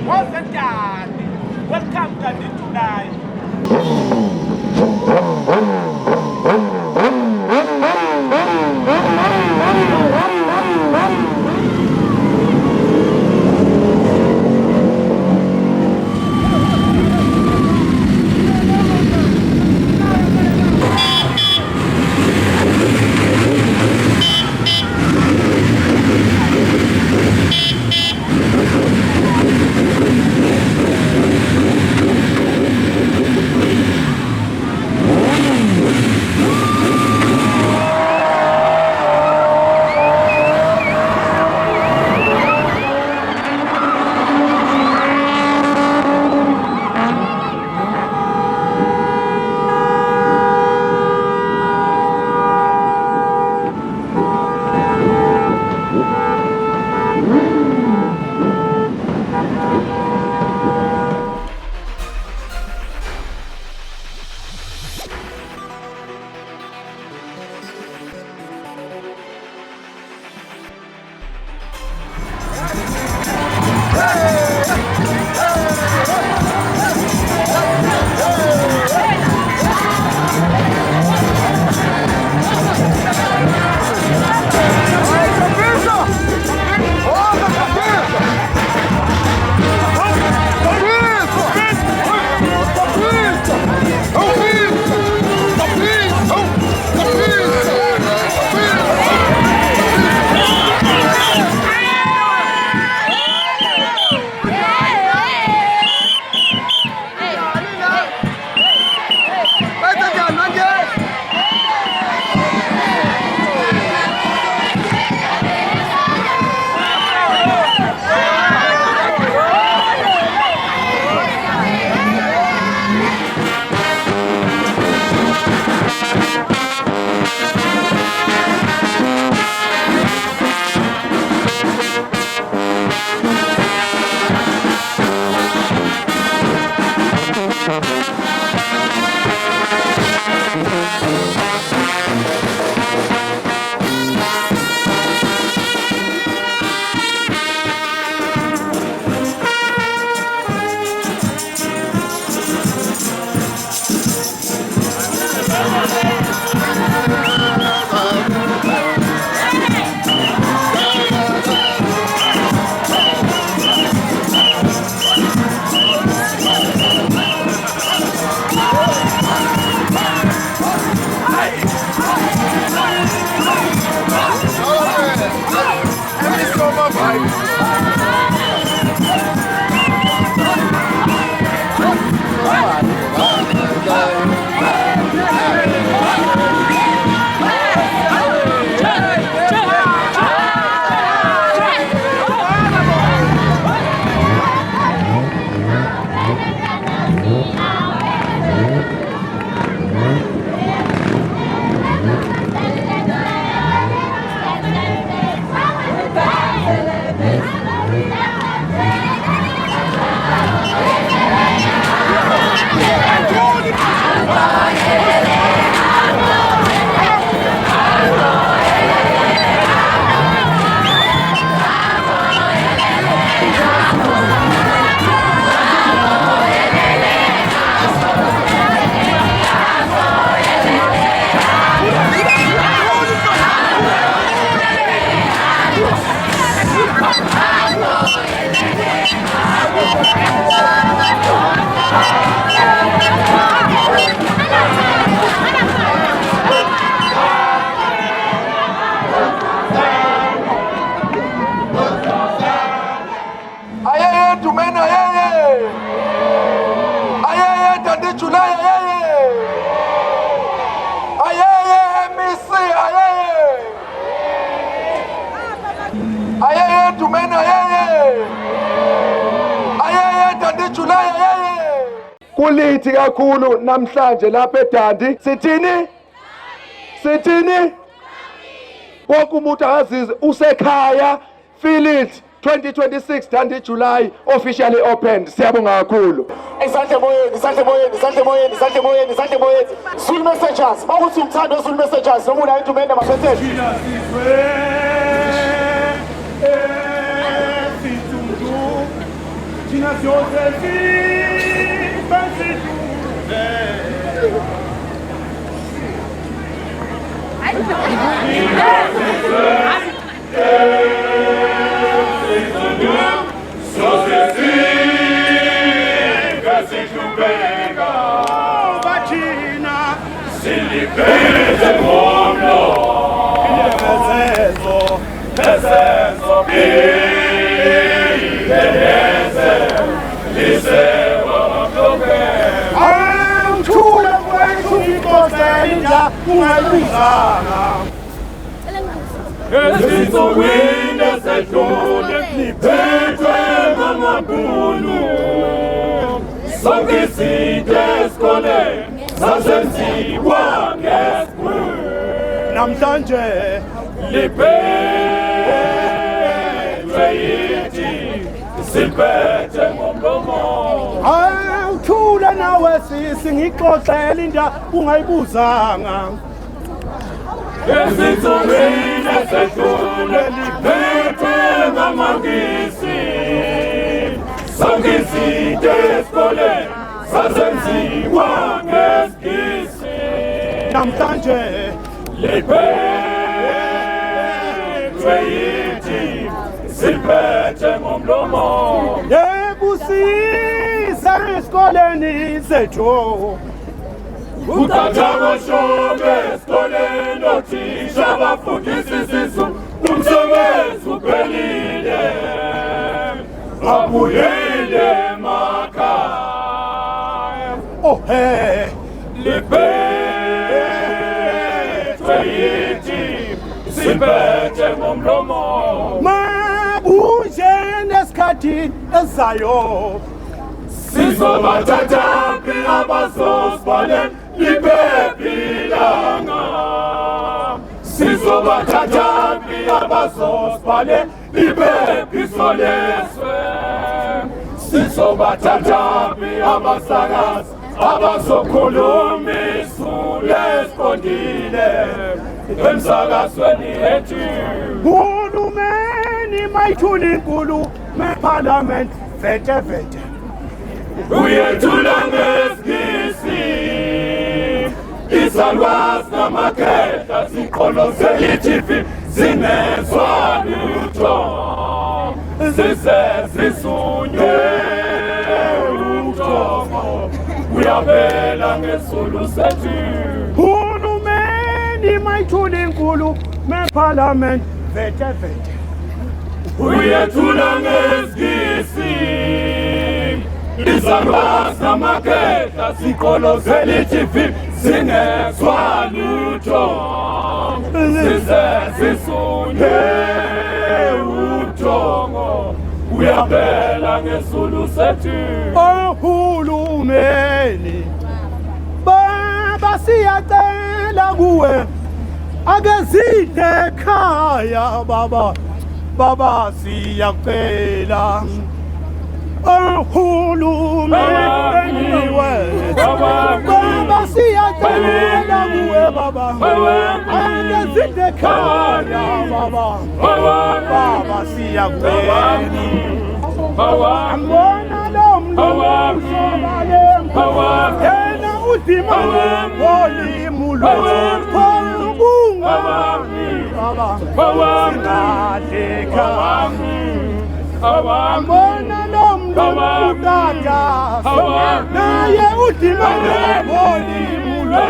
Welcome Dandi July. Kulithi kakhulu namhlanje lapha eDandi. Sithini wonke umuntu akazize usekhaya. Feel it. 2026 Dandi July officially opened. Siyabonga kakhulu. Isandla moyeni. Zulu Messengers. Bakuthi umthando Zulu Messengers noma una intumende maphethe. thina siyoze sibe siduze Silipete mondo, pesezo, ibeneze, lisewa mabloke. Awuthula kwethu inkosenja ungayibuzanga Esizowina sedlule, liphethwe ngamabhunu. Sonke side esikoleni, sasenziwa ngesibhunu. namhlanje Liphethwe yithi, siphethe ngomlomo. awuthula nawe sisi ngixoxela inda ungayibuzanga Esizowina sedlule, liphethwe ngamangisi. Sonke side esikoleni, sasenziwa ngesigisi. namhlanje Liphethwe yithi, siphethe ngomlomo. yekusisa esikoleni sethu Uthatha kwashobe esikoleni, othisha bafundisa isisu, umsebenzi uphelile. Abuyele emakhaya. ohe Liphethwe yithi, siphethe ngomlomo. mabunje nesikhathi ezayo Sizobathathaphi abazosibale, liphepilanga. Sizobathathaphi abazosibale, liphephiso leswe. Sizobathathaphi abasakazi, abazokhuluma izulu esiqondile emsakazweni ethu. hulumeni mayithula inkulu meparlament vete vete Uyethula ngesigisi, izalwazi namakhetha ziqolozela i-TV zingezwa lutho. Zize zisunywe umthombo, uyavela ngesulu sethu. hulumeni mayithula inkulu meparlament vete vete Uyethula ngesigisi, izalwazi namakhetha ziqolozela i-TV zingezwa lutho. Zize zisunywe umthombo, uyavela ngesulu sethu. ohulumeni baba siyacela kuwe ake zide ekhaya baba siyacela ohulumeni wethu baba siyacela kuwe baba ake zide ekhaya baba siyacela Ambona lo mlungu yena udima olimulo kongunga baba singadeka ambona lo mlungu tata naye udima olimulo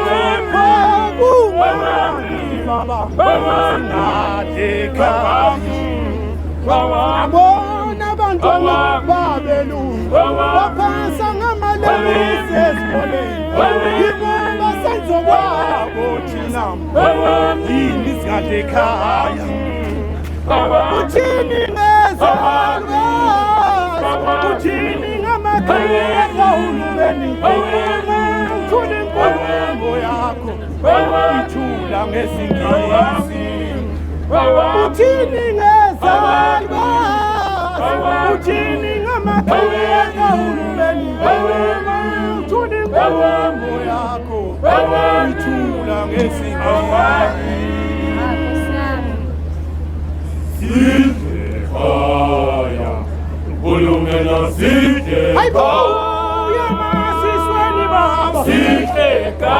kongunga baba singadeka abona abantwana babelungu baphasa ngamalebisi esikoleni yibo basenzo kwabo thina yini sikade ekhaya uthini ngezalwazi uthini ngamakhaya kahulumeni uthule inkongo yakho ithula ngesingisi uthini ngezalwazi uthini ngamakhaya kahulumeni uthule inkongo yakho ithula ngesingisi Ekhaya, Hulumela siteka siteka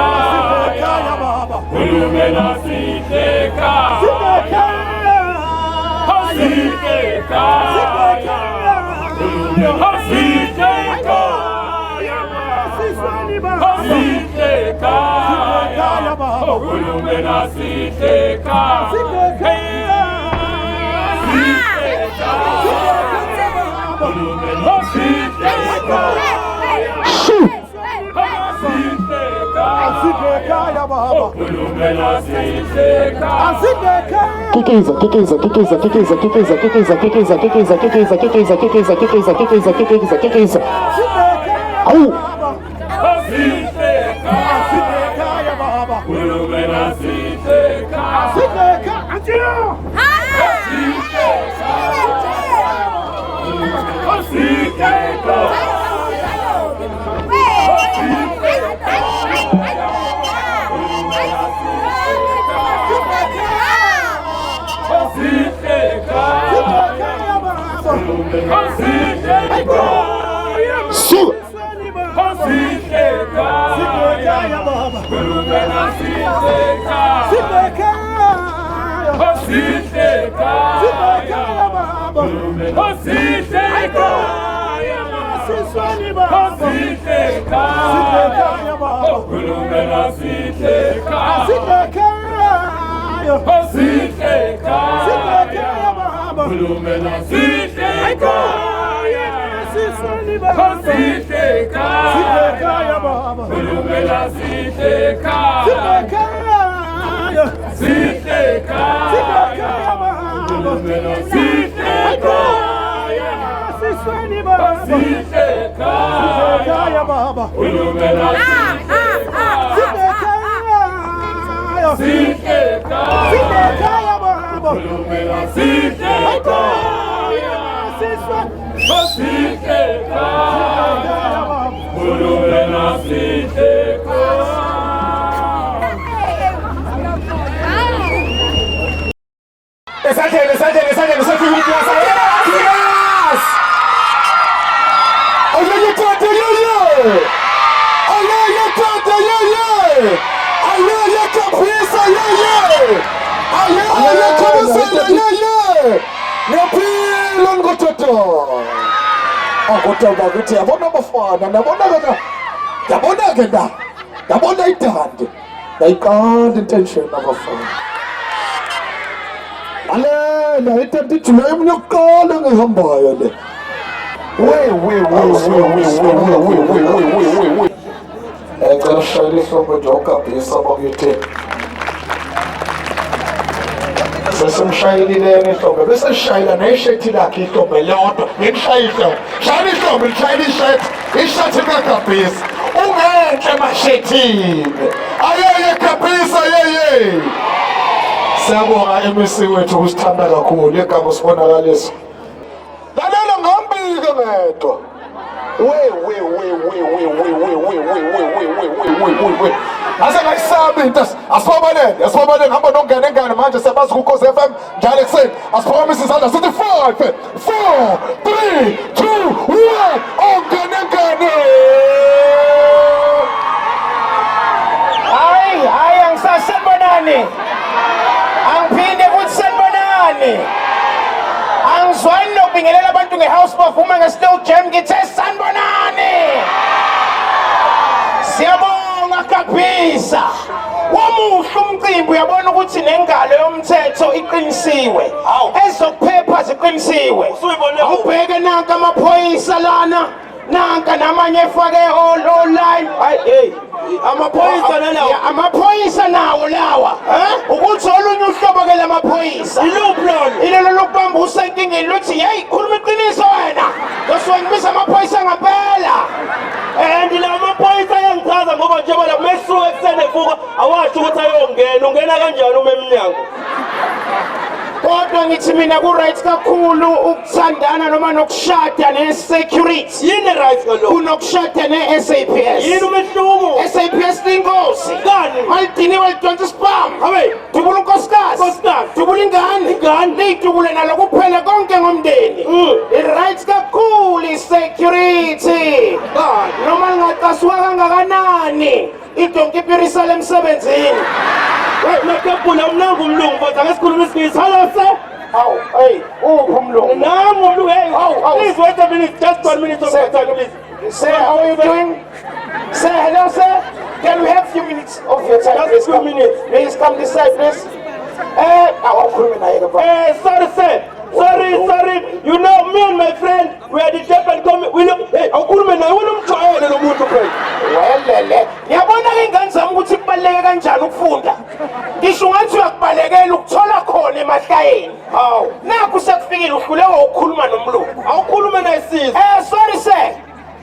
Hulumela siteka siteka Hulumela siteka siteka Hulumela siteka intention abafana alela ithandi July umnyoqala ngihambayo le ngicela shayela ihlobo nje ukabhisa bakuyithi sesimshayelileni ihlobo bese shayela neshethi lakhe ihlobo lodwa ngishayile ihlobo shayela ihlobo lishayela ishethi kakabhisa ungenhle mashethini ayeye kabhisa yeye siyabonga MC wethu kusithanda kakhulu igama sibonakalisa lalela ngambike ngedwa ase ngayisabi into asibabalele hamba nongena engane manje siyabazi kuKhosi FM njalo ekuseni asiphakamisa izandla sithi 5 4 3 2 1 ongena engane hayi angisasanibonani angiphinde futhi sanibonani angizwani nokubingelela abantu ngehouse performer nge-slow jam ngithe sanibonani siyabonga kabhisa wamuhle umcimbi uyabona ukuthi nengalo yomthetho iqinisiwe ezokuphepha ziqinisiwe awubheke nanka amaphoyisa lana nanka namanye efake online amaphoyisa nawo lawa ukuthi olunye uhlobo ke lamaphoyisa ilelo lokubamba usenkingeni luthi hey khuluma iqiniso wena ngosuke ngibisa amaphoyisa ngaphela and lamaphoyisa yangichaza ngoba njengoba la mesuke ekuseni evuka awasho ukuthi ayongena ungena kanjani uma emnyango kodwa ngithi mina ku-right kakhulu ukuthandana noma nokushada ne-security yini right kalokho kunokushada ne-SAPS yini umehluko SAPS linkosi ngani malidiniwe lidonsa spam dubula unkosikazi dubula ingane liyidubule nalo kuphela konke ngomndeni i-right kakhulu ngithi noma lingaqaswa kangakanani idonki ipirisa lemsebenzini. Hey, makapula umnangu umlungu but angesikhuluma isingisi. Hello sir. Awu, hey, uphi umlungu? Nami umlungu. Hey, Awu. please wait a minute, just 1 minute of your time, please. Sir, how are you doing? Sir, hello sir. Can we have a few minutes of your time? Just 2 minutes. Please come this side, please. Sorry sir. Sorry. You know me and my friend, we are the deaf and come. We look. Hey, awukhulume naye unomjwayele lo muntu friend. Welele, ngiyabona ke ingane zami ukuthi kubaleke kanjani ukufunda. Ngisho ngathi uyakubalekela ukuthola khona emahlayeni. Hawu, nakho sekufikile uhluleka ukukhuluma nomlungu. Awukhulume naye sis. Sorry sir.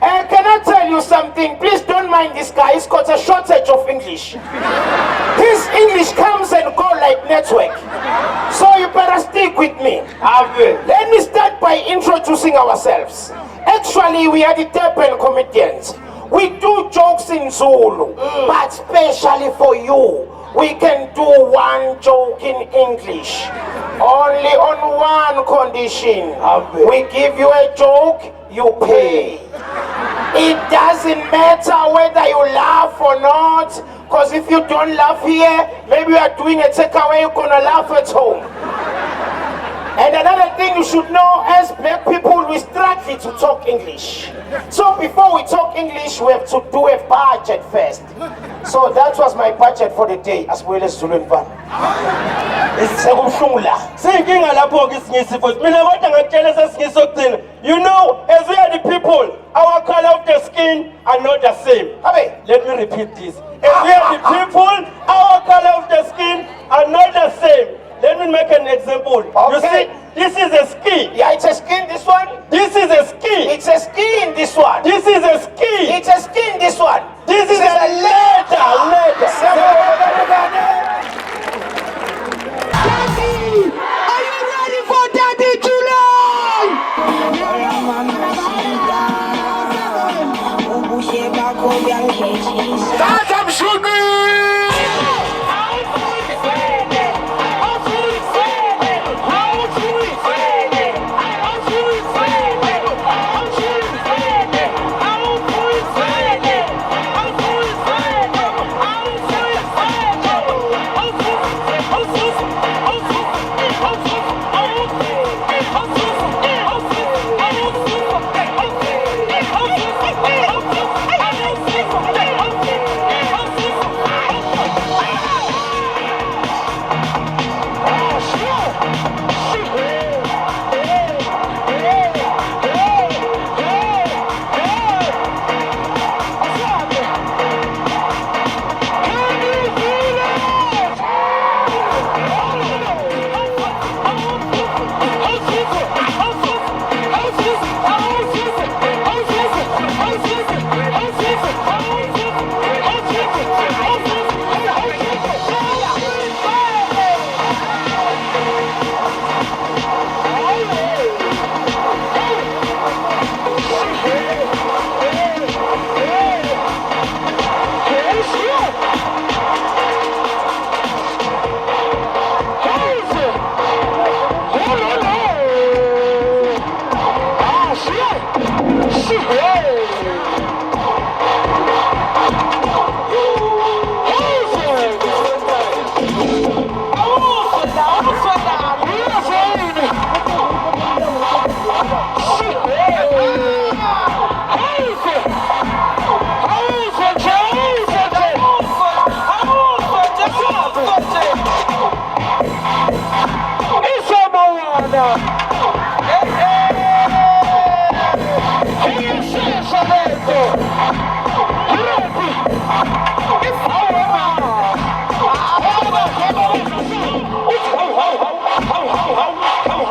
Can I tell you something? Please don't mind this guy. He's got a shortage of English. His English comes and goes like network. So you better stick with me. Let me start by introducing ourselves. Actually, we are the Durban comedians. We do jokes in Zulu, but specially for you, we can do one joke in English. Only on one condition. We give you a joke, you pay. It doesn't matter whether you laugh or not, because if you don't laugh here, maybe you are doing a takeaway, you're gonna laugh at home. And another thing you should know, as black people, we struggle to talk English. So before we talk English, we have to do a budget first. So that was my budget for the day, as well as Zulu and Van. Singing lapho ngisingisi futhi mina kodwa ngakutshela sesingisi sokugcina. You know, as we are the people, our color of the skin are not the same. Let me repeat this. As we are the people, our color of the skin are not the same. Let me make an example. You see, this is a ski. Yeah, it's a skin, this one. This is a ski. It's a skin, this one. This is a ski. It's a skin, this one. This is a leather. Are you ready for Daddy July?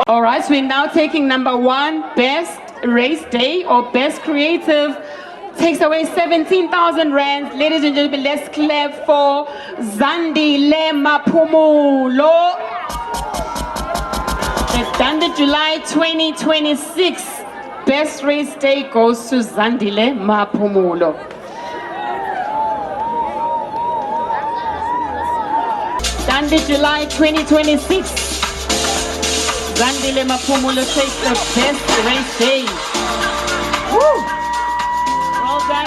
All right, we're now taking number 1, Best Race Day or Best Creative. Takes away 17,000 rands. Ladies and gentlemen, let's clap for Zandile Maphumulo. The Zandile July 2026 Best Race Day goes to Zandile Maphumulo. Zandile July 2026. Zandile Maphumulo takes the Best Race Day. Woo!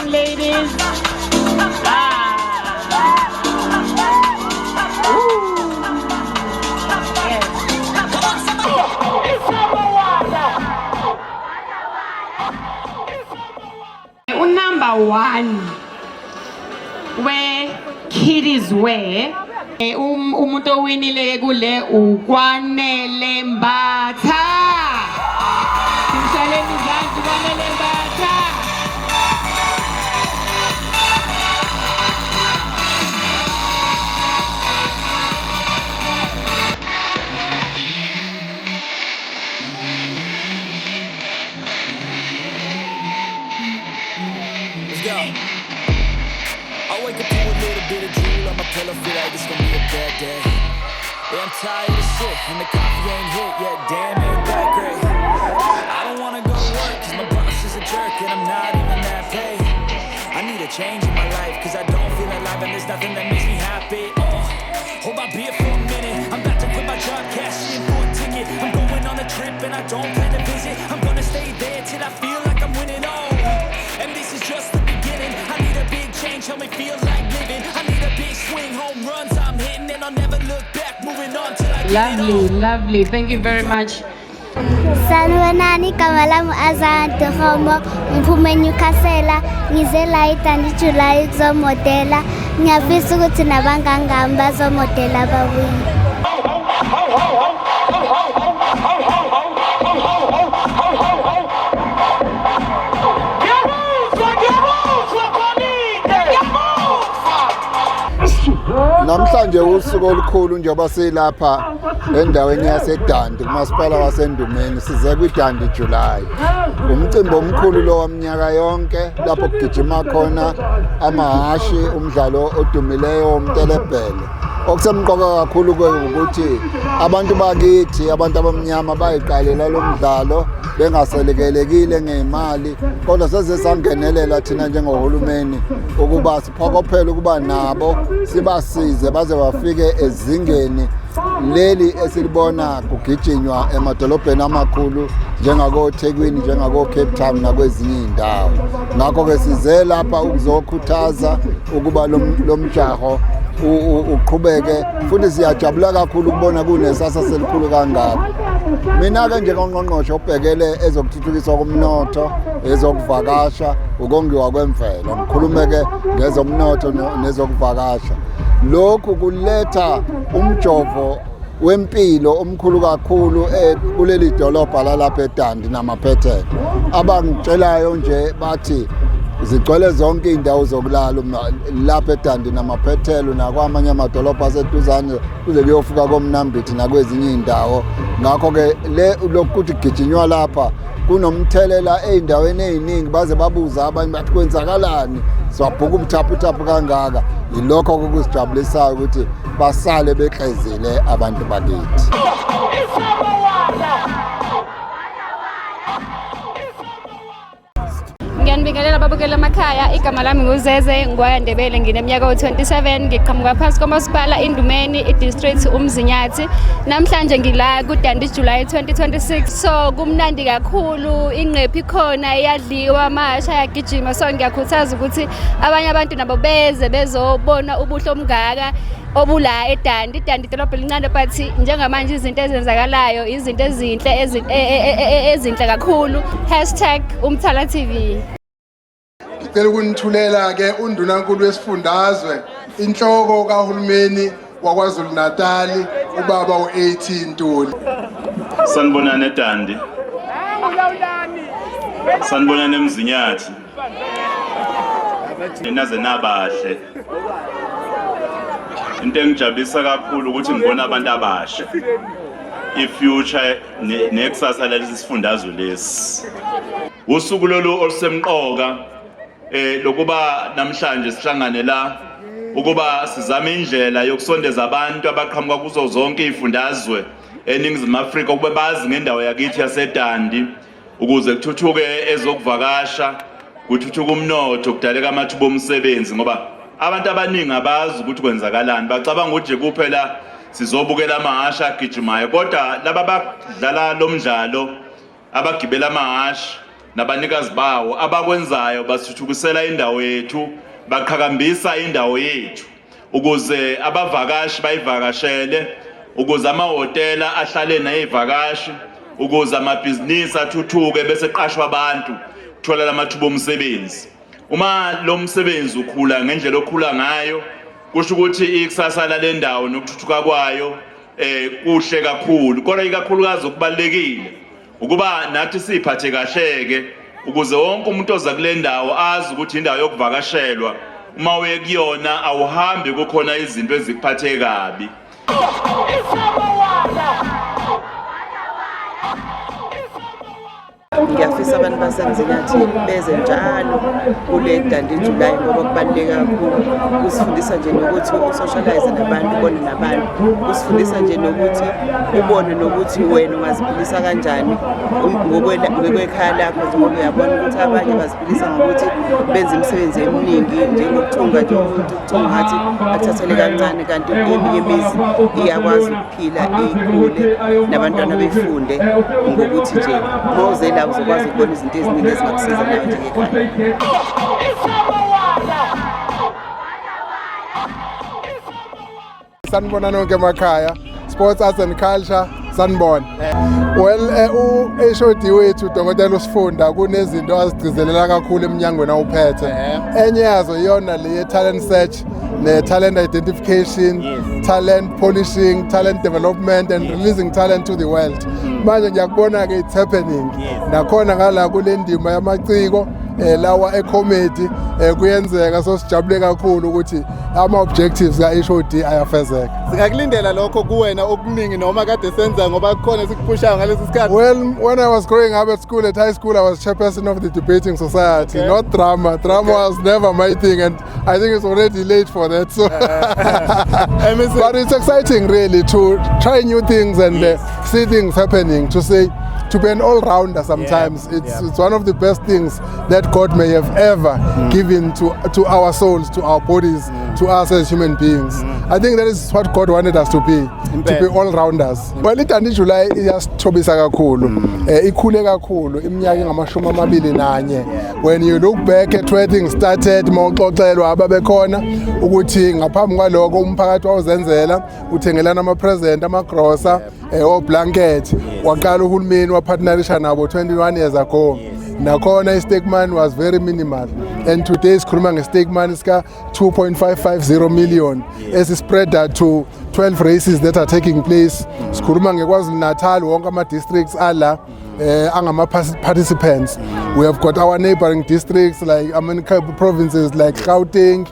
young ladies. Number one, where kiddies wear. Umuntu owinile kule uKwanele Mbatha. Simhlaleni izandla uKwanele Mbatha. I wake up to a little bit of drool on my pillow, feel like it's gonna be a bad day. Yeah, I'm tired of shit, and the coffee ain't hit yet, damn, ain't that great. I don't wanna go to work, cause my boss is a jerk, and I'm not even that paid. I need a change in my life, cause I don't feel alive, and there's nothing that makes me happy. Hold my beer for a minute, I'm about to quit my job, cash in for a ticket. I'm going on a trip, and I don't plan to visit. I'm gonna stay there till I feel like I'm winning, and this is just the beginning. I need a big change, help me feel like living. I need a big swing, home runs I'm hitting, and I'll never look back, moving on till I get Lovely, lovely. Thank you very much. Sanibonani, igama lami Azanto Homo, ngiphume Newcastle, ngize la iThandi July ukuzomodela. Ngiyafisa ukuthi nabangangami bazomodela ababuye. Namhlanje usuku olukhulu njengoba silapha endaweni yaseDandi kumasipala waseNdumeni size kwiDandi July. Umcimbi omkhulu lo waminyaka yonke lapho kugijima khona amahashi umdlalo odumileyo womtelebhele. Okusemqoka kakhulu ukuthi abantu bakithi abantu abamnyama bayiqalela lo mdlalo bengaselekelekile ngeimali kodwa seze sangenelela thina njengohulumeni ukuba siphokophele ukuba nabo sibasize baze bafike ezingeni leli esilibona kugijinywa emadolobheni amakhulu njengako Thekwini njengako Cape Town nakwezinye indawo. Ngakho ke size lapha ukuzokhuthaza ukuba lo mjaho uqhubeke futhi siyajabula kakhulu ukubona kunesasa selikhulu kangaka. Mina ke njengongqongqoshe obhekele ezokuthuthukiswa komnotho ezokuvakasha ukongiwa kwemvelo ngikhulume ke ngezomnotho nezokuvakasha. Lokhu kuletha umjovo wempilo omkhulu kakhulu kuleli dolobha lalapha eDandi namaphethelo. Abangitshelayo nje bathi zigcwele zonke indawo zokulala lapha eDandi namaphethelo nakwamanye amadolobha aseduzane kuze kuyofika koMnambithi nakwezinye indawo. Ngakho ke lokuthi gijinywa lapha kunomthelela eindaweni eziningi baze babuza abanye bathi kwenzakalani sibabhuka umthaphu kangaka. Yilokho okusijabulisayo ukuthi basale behlezile abantu bakithi. Ngiyanibingelela babukela emakhaya, igama lami nguZeze Ngwayandebele, ngineminyaka u27, ngiqhamuka phansi komasipala iNdumeni idistrict uMzinyathi. Namhlanje ngila kuDandi July 2026, so kumnandi kakhulu, ingqephi khona iyadliwa, amahasha ayagijima, so ngiyakhuthaza ukuthi abanye abantu nabo beze bezobona ubuhle omngaka obula eDandi. iDandi idolobha elincane but njengamanje izinto ezenzakalayo izinto ezinhle kakhulu. #umthala TV. Ngicela ukunithulela ke undunankulu wesifundazwe inhloko kahulumeni waKwaZulu Natal ubaba u18 Ntuli. Sanibonani eDandi. Sanibonani eMzinyathi. Naze nabahle. Into engijabulisa kakhulu ukuthi ngibona abantu abasha. ifuture nekusasa lalesi sifundazwe lesi. Usuku lolu olusemqoka lokuba namhlanje sihlangane la ukuba sizame indlela yokusondeza abantu abaqhamuka kuzo zonke izifundazwe eNingizimu Afrika ukuba bazi ngendawo yakithi yaseDandi ukuze kuthuthuke ezokuvakasha, kuthuthuke umnotho, kudaleka amathuba omsebenzi ngoba abantu abaningi abazi ukuthi kwenzakalani. Bacabanga ukuthi kuphela sizobukela amahasha agijimayo, kodwa laba abadlala lo mdlalo abagibela amahasha nabanikazi bawo abakwenzayo basithuthukisela indawo yethu baqhakambisa indawo yethu ukuze abavakashi bayivakashele ukuze amahotela ahlale nezivakashi ukuze amabhizinisi athuthuke bese qashwa abantu kuthola amathuba omsebenzi. Uma lo msebenzi ukhula ngendlela okhula ngayo kusho ukuthi ikusasa lalendawo nokuthuthuka kwayo kuhle kakhulu kodwa ikakhulukazi okubalekile ukuba nathi siphathe kahleke ukuze wonke umuntu oza kule ndawo azi ukuthi indawo yokuvakashelwa uma uye kuyona awuhambi kukhona izinto ezikuphathe kabi. Ngiyafisa abantu baseMzinyathi beze njalo kule Dandi July ngoba kubaluleke kakhulu kusifundisa nje nokuthi usocialize nabantu ubone nabantu kusifundisa nje nokuthi ubone nokuthi wena ungaziphilisa kanjani ngokwekhaya lakho ngoba uyabona ukuthi abanye baziphilisa ngokuthi benze imisebenzi eminingi njengokuthunga nje ukuthunga ngathi athathele kancane kanti eminye imizi iyakwazi ukuphila ikhule nabantwana befunde ngokuthi nje mawuze la uzokwazi ukubona izinto eziningi ezingakusiza nawe njengekhaya. Sanibona nonke emakhaya, Sports Arts and Culture, sanibona. Well, HOD wethu Dr. Sifunda kunezinto azigcizelela kakhulu eminyangweni awuphethe. Enye yazo iyona le talent search, ne talent identification, talent polishing, talent development and releasing talent to the world. Manje ngiyakubona ke it's happening. Nakhona ngala kule ndima yamaciko lawa ecomedy kuyenzeka so sijabule kakhulu ukuthi ama objectives ka HOD ayafezeka. Singakulindela lokho kuwena okuningi noma kade senza ngoba kukhona sikupushayo ngalesi sikhathi. Well, when I was growing up at school, at high school, I was chairperson of the debating society, not drama. Drama was never my thing, and I think it's already late for that. So, but it's exciting really to try new things and see things happening. To be an all-rounder sometimes, it's one of the best things that God may have ever given to our souls, to our bodies, to us as human beings. I think that is what God wanted us to be all-rounders. Well, iDandi July iyasithobisa kakhulu, ikhule kakhulu iminyaka engamashumi amabili nanye. When you look back at where things started, mawuxoxelwa ababekhona ukuthi ngaphambi kwaloko umphakathi wawuzenzela uthengelana ama-present, amagrosa, o-blanket, waqala uhulumeni wapartnerisha nabo 21 years ago. Nakhona i-stake money was very minimal, and today sikhuluma nge-stake money sika 2.550 million spread to 12 races that are taking place. Sikhuluma ngeKwaZulu Natal wonke ama-districts ala participants. We have got our neighboring districts like provinces like Gauteng,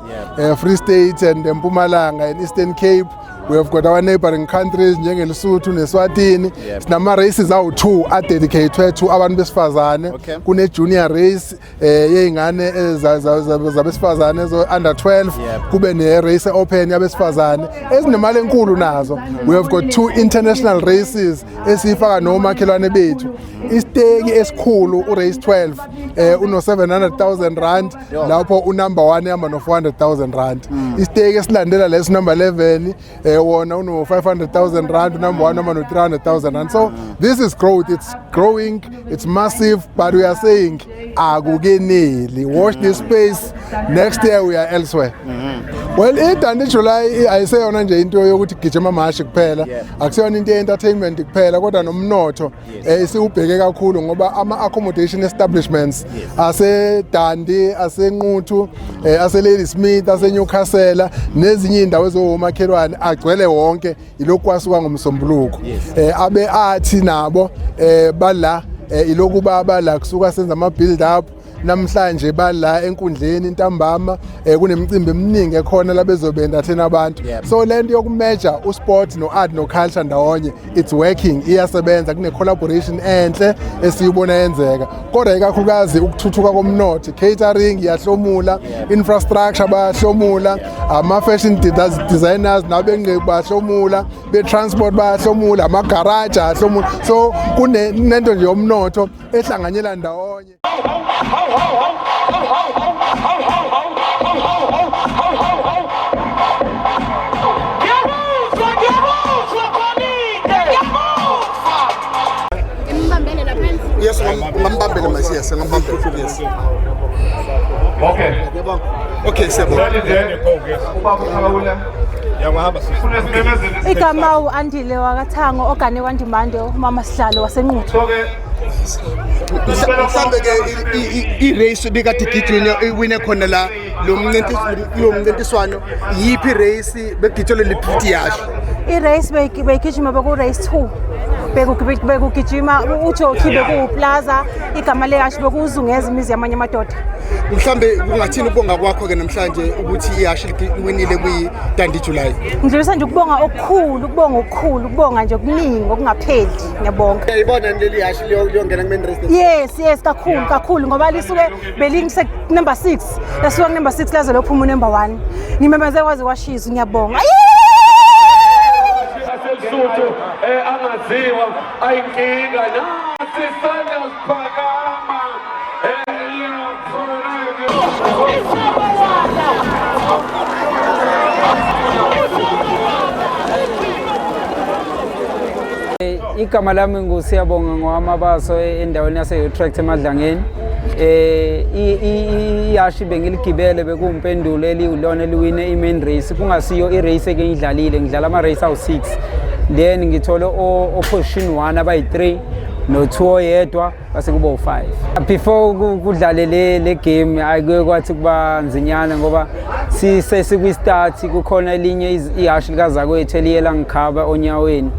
Free State and Mpumalanga and Eastern Cape. We have got our neighboring countries njengeLesotho neSwatini. Sinama races awu-2 adedicated to abantu besifazane. Kune junior race yeingane zabesifazane under 12, kube ne race open yabesifazane ezinemali enkulu nazo. We have got 2 international races esifaka nomakhelwane bethu. Isteki esikhulu urace 12 uno 700,000 rand, lapho unumber 1 yama no 400,000 rand. Isteki esilandela lesi number 11 wona uno 500,000 rand, number 1 yama no 300,000 rand. So this is growth, it's growing, it's massive, but we are saying akukeneli. Watch this space, next year we are elsewhere. Well, iDandi July ayiseyona nje into yokuthi gijima amashi kuphela, akusiyona into ye-entertainment kuphela kodwa nomnotho isiubheke kakhulu ngoba ama-accommodation establishments aseDandi, aseNquthu, ase-Ladysmith, ase-Newcastle nezinye indawo ezomakhelwane agcwele wonke ilokhu kwasuka ngomsombuluko. Abe-art nabo bala iloku bala kusuka senza ama-build up. Namhlanje bala enkundleni intambama kunemicimbi eminingi ekhona labezobe-entertain abantu. So lento yokumeasure usport no-art no-culture ndawonye, it's working, iyasebenza, kune-collaboration enhle esiyibona yenzeka. Kodwa ikakhulukazi ukuthuthuka komnotho, catering iyahlomula, infrastructure bayahlomula, ama-fashion designers nabengqebi bayahlomula, be-transport bayahlomula, ama-garage ayahlomula. So kunento nje yomnotho ehlanganyela ndawonye. Yes, ngambambele masiya. Yes, ngambambela. Yes. Okay. Okay, siyabonga. Igama uAndile wakathango ogane kwaNdimande umama Sihlalo wasenquthu. Mhlambe ke i-race bekade igijwe iwine khona la lo mncintiswano yipi race begijolo liphiti yashi. I-race beyigijima beku race 2. Bekugijima uJoki bekuplaza igama leyasho bekuzungeza imizi yamanye amadoda. Mhlambe kungathini ukubonga kwakho ke namhlanje ukuthi iyashi iwinile kwi-Dundee July. Ngidlulisa nje ukubonga okukhulu ukubonga nje okuningi okungapheli ngiyabonga. Uyayibona leli yashi liyongena ku-main race. Yes kakhulu ngoba lisuke belingise number 6 lasuka ku number 6 laze lophuma number 1 ngimemeze kwaze kwashiza ngiyabonga. Aselsutu angaziwa ayinkinga nasi sanda siphakama Igama lami nguSiyabonga ngowaMabaso endaweni yase-Utrecht eMadlangeni. Iyashi bengiligibele bekuwumpendulo eliyilona eliwine i-main race kungasiyo i-race engiyidlalile ngidlala ama-race awu-6 then ngithole o-position 1 abayi-3 no-2 oyedwa base kuba u-5. Before kudlale le game ayikuye kwathi kuba nzinyana ngoba sikwi-start kukhona elinye iyashi likazakwethu eliyela ngikhaba onyaweni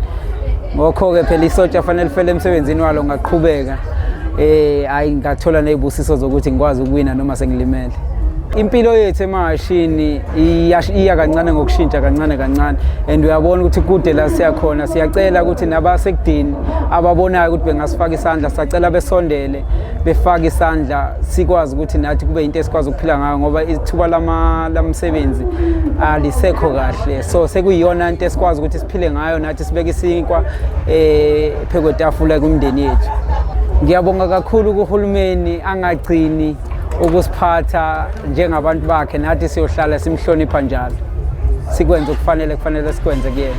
ngakho-ke phela isotsha fanele lifele emsebenzini walo ngaqhubeka. Ayi ngathola nezibusiso zokuthi ngikwazi ukuwina noma sengilimele. Impilo yethu emashini iya kancane ngokushintsha kancane and uyabona ukuthi kude la siyakhona siyacela ukuthi nabasekudini ababonayo ukuthi bengasifaka isandla sacela besondele befaka isandla sikwazi ukuthi nathi kube into esikwazi ukuphila ngayo ngoba ithuba lamsebenzi alisekho kahle so sekuyiyona into esikwazi ukuthi siphile ngayo nathi sibeke isinkwa phekwetafula kumndeni yethu. Ngiyabonga kakhulu kuhulumeni angagcini ukusiphatha njengabantu bakhe nathi siyohlala simhlonipha njalo sikwenze kufanele sikwenze kuyena.